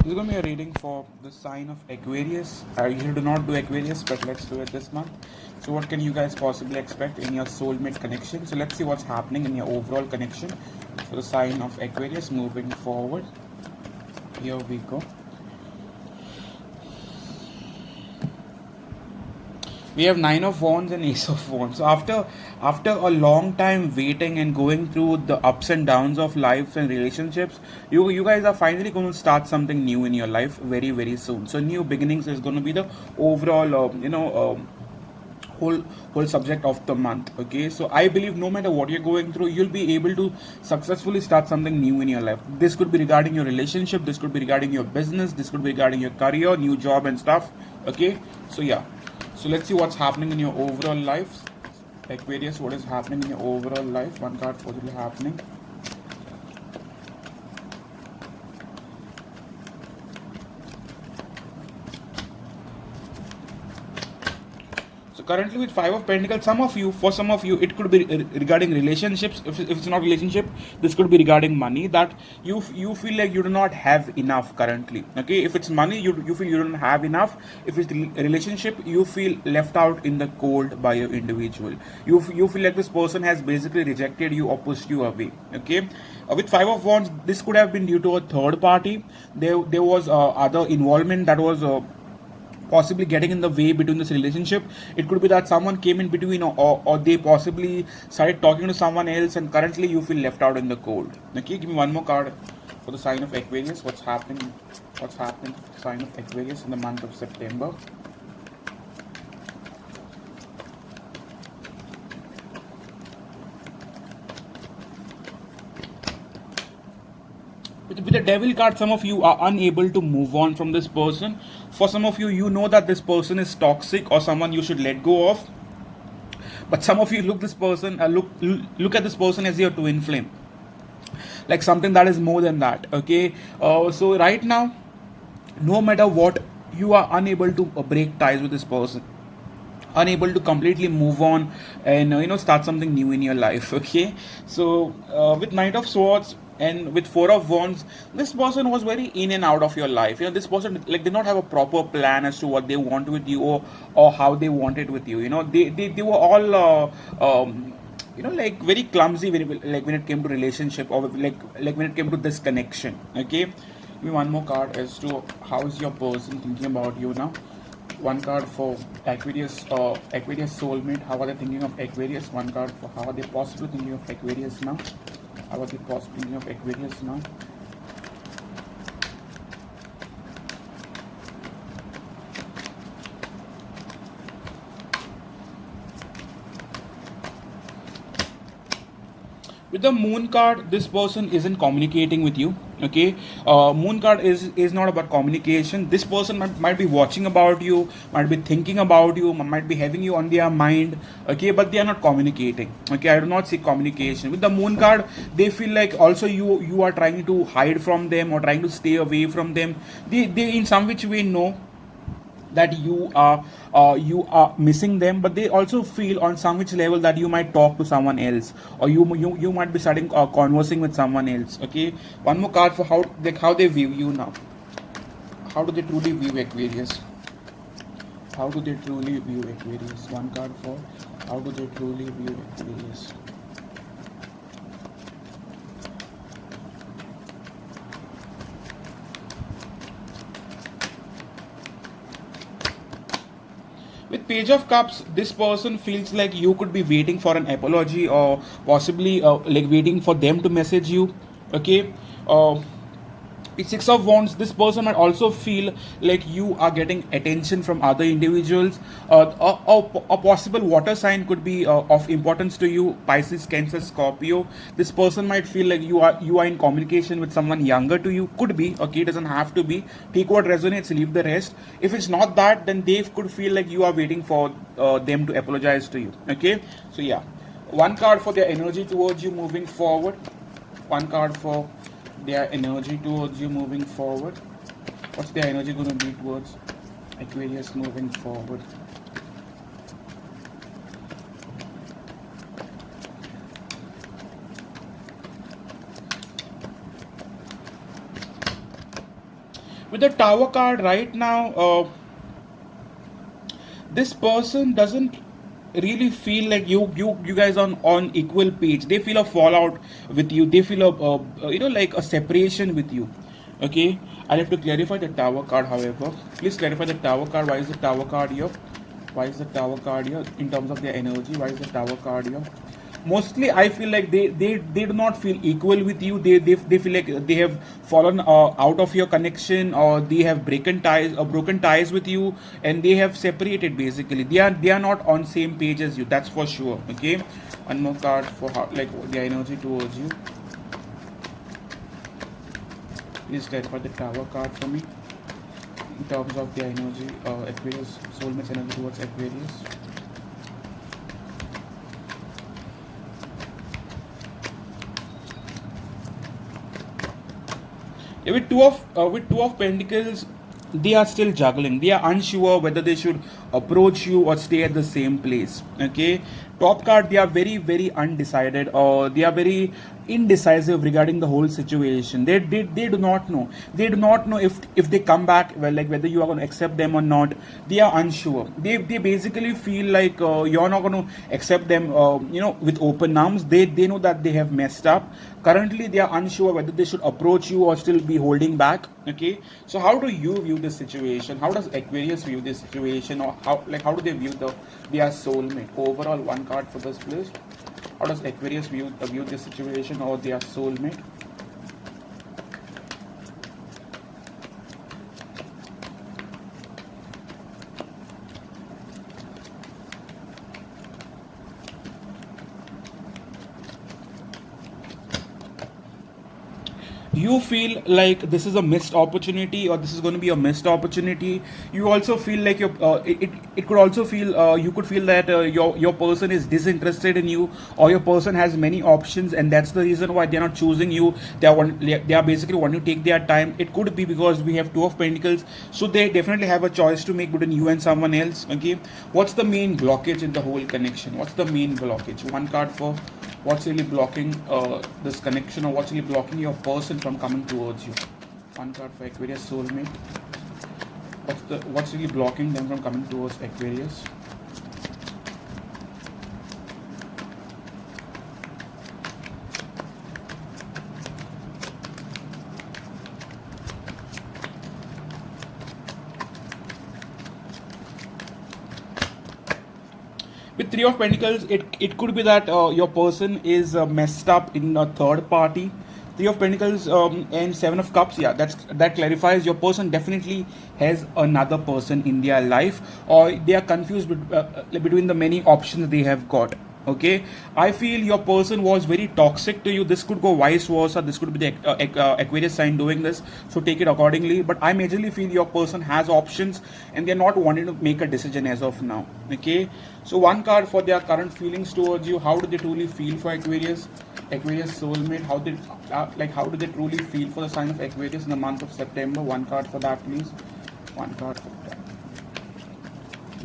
This is going to be a reading for the sign of Aquarius. I usually do not do Aquarius, but let's do it this month. So, what can you guys possibly expect in your soulmate connection? So, let's see what's happening in your overall connection for the sign of Aquarius moving forward. Here we go. We have Nine of Wands and Ace of Wands. So after a long time waiting and going through the ups and downs of life and relationships, you guys are finally going to start something new in your life very soon. So new beginnings is going to be the overall whole subject of the month. Okay, so I believe no matter what you're going through, you'll be able to successfully start something new in your life. This could be regarding your relationship, this could be regarding your business, this could be regarding your career, new job and stuff. Okay, so yeah, so let's see what's happening in your overall life. Aquarius, what is happening in your overall life? One card for what's happening. Currently with Five of Pentacles, for some of you it could be regarding relationships. If it's not relationship, this could be regarding money, that you feel like you do not have enough currently. Okay, if it's money, you feel you don't have enough. If it's relationship, you feel left out in the cold by your individual. You feel like this person has basically rejected you or pushed you away. Okay, with Five of Wands, this could have been due to a third party. There was other involvement that was possibly getting in the way between this relationship. It could be that someone came in between, or they possibly started talking to someone else, and currently you feel left out in the cold. Okay, give me one more card for the sign of Aquarius. What's happening to the sign of Aquarius in the month of September? With the Devil card, some of you are unable to move on from this person. For some of you, you know that this person is toxic or someone you should let go of. But some of you look at this person as your twin flame, like something that is more than that. Okay, so right now, no matter what, you are unable to break ties with this person, unable to completely move on and start something new in your life. Okay, so with Knight of Swords and with Four of Wands, this person was very in and out of your life. This person like did not have a proper plan as to what they want with you, or how they want it with you. They were all like very clumsy when it came to relationship, or like when it came to this connection. Okay, give me one more card as to how is your person thinking about you now. One card for Aquarius soulmate. How are they thinking of Aquarius? One card for how are they possibly thinking of Aquarius now? How are they possibly thinking of Aquarius now? With the Moon card, this person isn't communicating with you. Okay, Moon card is not about communication. This person might be watching about you, might be thinking about you, might be having you on their mind. Okay, but they are not communicating. Okay, I do not see communication. With the Moon card, they feel like also you are trying to hide from them or trying to stay away from them. They in some which way know that you are missing them, but they also feel on some which level that you might talk to someone else, or you might be starting conversing with someone else. Okay, one more card for how they view you now. How do they truly view Aquarius? How do they truly view Aquarius? One card for how do they truly view Aquarius? With Page of Cups, this person feels like you could be waiting for an apology, or possibly like waiting for them to message you. Okay, with Six of Wands, this person might also feel like you are getting attention from other individuals. A possible water sign could be of importance to you: Pisces, Cancer, Scorpio. This person might feel like you are in communication with someone younger to you. Could be. Okay, it doesn't have to be. Take what resonates, leave the rest. If it's not that, then they could feel like you are waiting for them to apologize to you. Okay, so yeah, one card for their energy towards you moving forward. One card for their energy towards you moving forward. What's their energy going to be towards Aquarius moving forward? With the Tower card right now, this person doesn't really feel like you guys on equal page. They feel a fallout with you. They feel like a separation with you. Okay, I have to clarify the Tower card. However, please clarify the Tower card. Why is the Tower card here? Why is the Tower card here in terms of their energy? Why is the Tower card here? Mostly I feel like they do not feel equal with you. They feel like they have fallen out of your connection, or they have broken ties with you, and they have separated. Basically they are not on same page as you, that's for sure. Okay, one more card for how, like the energy towards you. Please clarify the Tower card for me in terms of the energy, Aquarius soulmates energy towards Aquarius. Yeah, with two of Pentacles, they are still juggling. They are unsure whether they should approach you or stay at the same place. Okay, top card, they are very very undecided, or they are very indecisive regarding the whole situation. They do not know. They do not know if they come back, well, like whether you are going to accept them or not. They are unsure. They basically feel like you're not going to accept them with open arms. They know that they have messed up. Currently they are unsure whether they should approach you or still be holding back. Okay, so how do you view this situation? How does Aquarius view this situation? Or how do they view their soulmate? Overall, one card for this, please. How does Aquarius view this situation or their soulmate? You feel like this is a missed opportunity, or this is going to be a missed opportunity. You also feel like it could also feel you could feel that your person is disinterested in you, or your person has many options, and that's the reason why they're not choosing you. They are basically wanting to take their time. It could be because we have two of Pentacles, so they definitely have a choice to make between you and someone else. Okay, what's the main blockage in the whole connection? What's the main blockage? One card for what's really blocking this connection, or what's really blocking your person from coming towards you. One card for Aquarius soulmate. What's really blocking them from coming towards Aquarius? With three of Pentacles, it could be that your person is messed up in a third party. Three of Pentacles and Seven of Cups, yeah, that clarifies your person definitely has another person in their life, or they are confused between the many options they have got. Okay, I feel your person was very toxic to you. This could go vice versa. This could be the Aquarius sign doing this, so take it accordingly. But I majorly feel your person has options, and they're not wanting to make a decision as of now. Okay, so one card for their current feelings towards you. How do they truly feel for Aquarius? Aquarius soulmate. How do they truly feel for the sign of Aquarius in the month of September? One card for that, please. One card for that.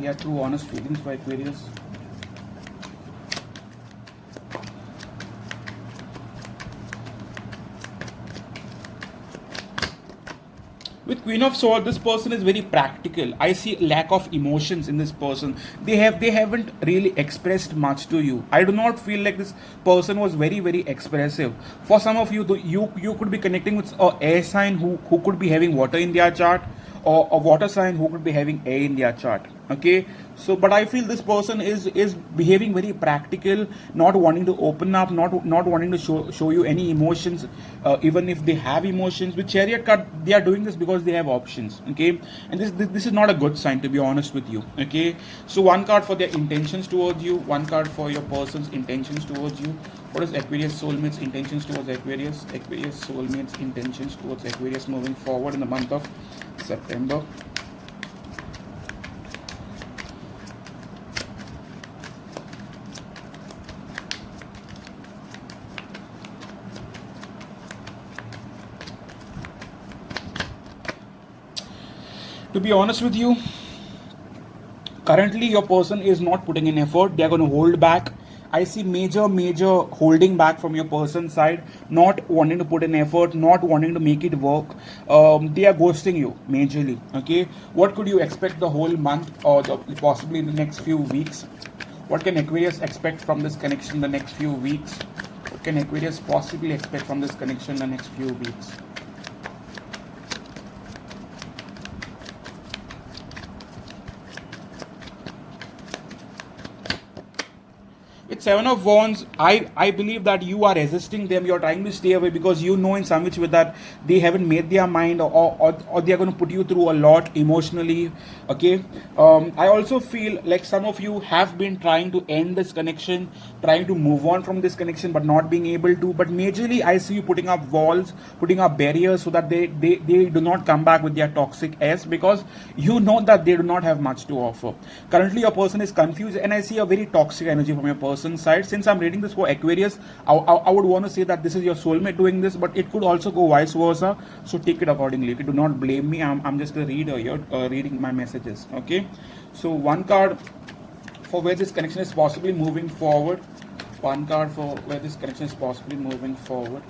Yeah, true honest feelings for Aquarius. With Queen of Swords, this person is very practical. I see lack of emotions in this person. They haven't really expressed much to you. I do not feel like this person was very very expressive. For some of you, you could be connecting with a air sign who could be having water in their chart, or a water sign who could be having air in their chart. Okay, so but I feel this person is behaving very practical, not wanting to open up, not wanting to show you any emotions, even if they have emotions. With Chariot card, they are doing this because they have options. Okay, and this is not a good sign, to be honest with you. Okay, so one card for their intentions towards you, one card for your person's intentions towards you. What is Aquarius soulmates intentions towards Aquarius? Aquarius soulmates intentions towards Aquarius moving forward in the month of September. To be honest with you, currently your person is not putting in effort. They are going to hold back. I see major holding back from your person's side, not wanting to put in effort, not wanting to make it work. They are ghosting you majorly. Okay, what could you expect the whole month or possibly in the next few weeks? What can Aquarius expect from this connection in the next few weeks? What can Aquarius possibly expect from this connection in the next few weeks? With Seven of Wands, I believe that you are resisting them. You're trying to stay away because you know in some which way that they haven't made their mind, or they are going to put you through a lot emotionally. Okay. I also feel like some of you have been trying to end this connection, trying to move on from this connection, but not being able to. But majorly, I see you putting up walls, putting up barriers so that they do not come back with their toxic S, because you know that they do not have much to offer. Currently, your person is confused, and I see a very toxic energy from your person side. Since I'm reading this for Aquarius, I would want to say that this is your soulmate doing this, but it could also go vice versa. So take it accordingly. Okay, do not blame me. I'm just a reader here, reading my messages. Okay, so one card for where this connection is possibly moving forward. One card for where this connection is possibly moving forward.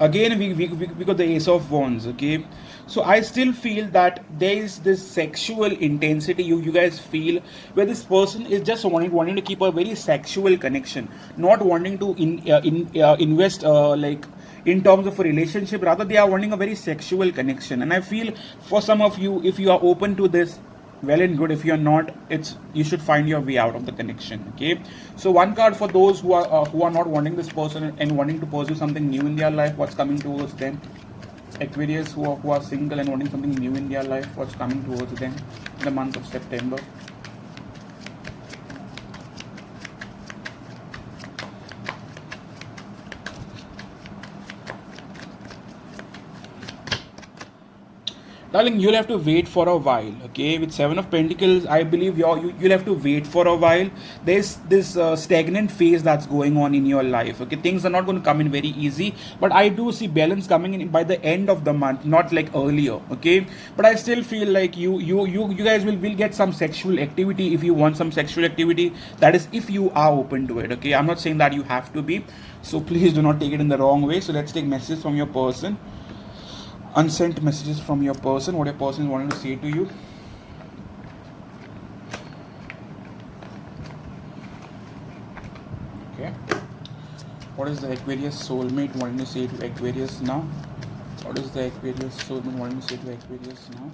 Again, we got the Ace of Wands. Okay, so I still feel that there is this sexual intensity you guys feel, where this person is just wanting to keep a very sexual connection, not wanting to invest like in terms of a relationship. Rather, they are wanting a very sexual connection. And I feel for some of you, if you are open to this, well and good. If you're not, it's you should find your way out of the connection. Okay, so one card for those who are not wanting this person and wanting to pursue something new in their life. What's coming towards them? Aquarius who are single and wanting something new in their life. What's coming towards them in the month of September? Darling, you'll have to wait for a while. Okay, with Seven of Pentacles, I believe you'll have to wait for a while. There's this stagnant phase that's going on in your life. Okay, things are not going to come in very easy, but I do see balance coming in by the end of the month, not like earlier. Okay, but I still feel like you guys will get some sexual activity if you want some sexual activity. That is, if you are open to it. Okay, I'm not saying that you have to be, so please do not take it in the wrong way. So let's take messages from your person. Unsent messages from your person, what your person is wanting to say to you. Okay, what is the Aquarius soulmate wanting to say to Aquarius now? What is the Aquarius soulmate wanting to say to Aquarius now?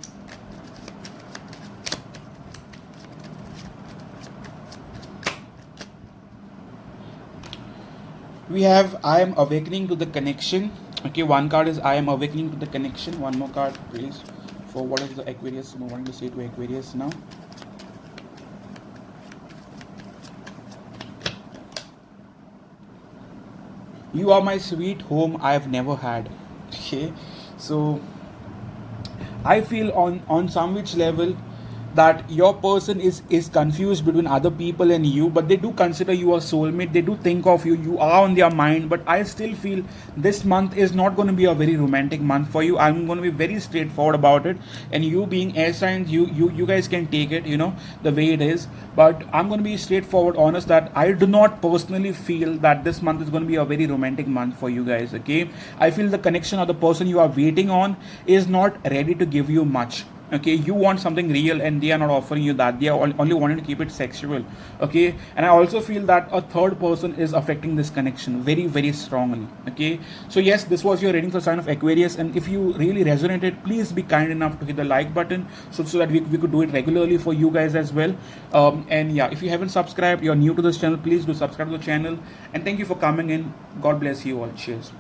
We have I am awakening to the connection. Okay, one card is I am awakening to the connection. One more card, please, for what is the Aquarius wanting to say to Aquarius now. You are my sweet home I have never had. Okay, so I feel on some which level that your person is confused between other people and you, but they do consider you a soulmate. They do think of you. You are on their mind. But I still feel this month is not going to be a very romantic month for you. I'm going to be very straightforward about it. And you being air signs, you guys can take it, the way it is. But I'm going to be straightforward, honest, that I do not personally feel that this month is going to be a very romantic month for you guys. Okay, I feel the connection or the person you are waiting on is not ready to give you much. Okay, you want something real and they are not offering you that. They are only wanting to keep it sexual. Okay, and I also feel that a third person is affecting this connection very strongly. Okay, so yes, this was your reading for sign of Aquarius, and if you really resonated, please be kind enough to hit the like button so that we could do it regularly for you guys as well. And yeah, if you haven't subscribed, you're new to this channel, please do subscribe to the channel, and thank you for coming in. God bless you all. Cheers.